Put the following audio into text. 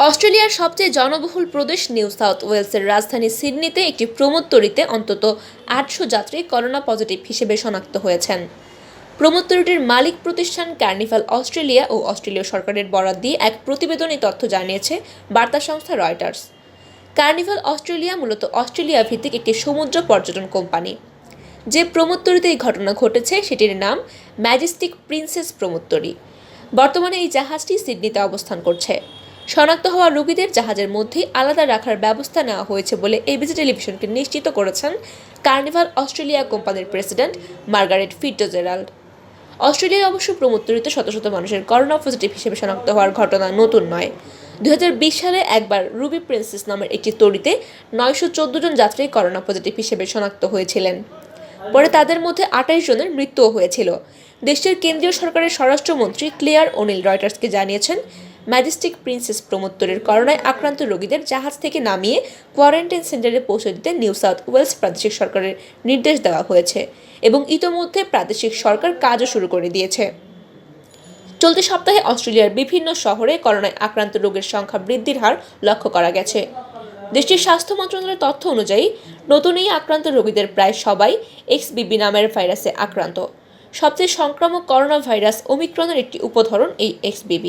অস্ট্রেলিয়ার সবচেয়ে জনবহুল প্রদেশ নিউ সাউথ ওয়েলসের রাজধানী সিডনিতে একটি প্রমোদতরীতে অন্তত ৮০০ যাত্রী করোনা পজিটিভ হিসেবে শনাক্ত হয়েছেন। প্রমোদতরীটির মালিক প্রতিষ্ঠান কার্নিভাল অস্ট্রেলিয়া ও অস্ট্রেলীয় সরকারের বরাত দিয়ে এক প্রতিবেদনে তথ্য জানিয়েছে বার্তা সংস্থা রয়টার্স। কার্নিভাল অস্ট্রেলিয়া মূলত অস্ট্রেলিয়া ভিত্তিক একটি সমুদ্র পর্যটন কোম্পানি। যে প্রমোদতরীতে এই ঘটনা ঘটেছে সেটির নাম ম্যাজেস্টিক প্রিন্সেস প্রমোদতরী। বর্তমানে এই জাহাজটি সিডনিতে অবস্থান করছে। শনাক্ত হওয়া রোগীদের জাহাজের মধ্যেই আলাদা রাখার ব্যবস্থা নেওয়া হয়েছে বলে এবিসি টেলিভিশনকে নিশ্চিত করেছেন কার্নিভাল অস্ট্রেলিয়া কোম্পানির প্রেসিডেন্ট মার্গারেট ফিটজেরাল্ড। অস্ট্রেলিয়ায় অবশ্য প্রমোদতরীতে শত শত মানুষের করোনা পজিটিভ হিসেবে শনাক্ত হওয়ার ঘটনা নতুন নয়। 2020 সালে একবার রুবি প্রিন্সেস নামের একটি তরীতে 914 জন যাত্রী করোনা পজিটিভ হিসেবে শনাক্ত হয়েছিলেন। পরে তাদের মধ্যে 28 জনের মৃত্যুও হয়েছিল। দেশটির কেন্দ্রীয় সরকারের স্বরাষ্ট্রমন্ত্রী ক্লেয়ার ওনিল রয়টার্সকে জানিয়েছেন, ম্যাজেস্টিক প্রিন্সেস প্রমোদতরীর করোনায় আক্রান্ত রোগীদের জাহাজ থেকে নামিয়ে কোয়ারেন্টাইন সেন্টারে পৌঁছে দিতে নিউ সাউথ ওয়েলস প্রাদেশিক সরকারের নির্দেশ দেওয়া হয়েছে এবং ইতোমধ্যে প্রাদেশিক সরকার কাজও শুরু করে দিয়েছে। চলতি সপ্তাহে অস্ট্রেলিয়ার বিভিন্ন শহরে করোনায় আক্রান্ত রোগীর সংখ্যা বৃদ্ধির হার লক্ষ্য করা গেছে। দেশটির স্বাস্থ্য মন্ত্রণালয়ের তথ্য অনুযায়ী নতুন এই আক্রান্ত রোগীদের প্রায় সবাই XBB নামের ভাইরাসে আক্রান্ত। সবচেয়ে সংক্রামক করোনা ভাইরাস ওমিক্রনের একটি উপধরন এই XBB।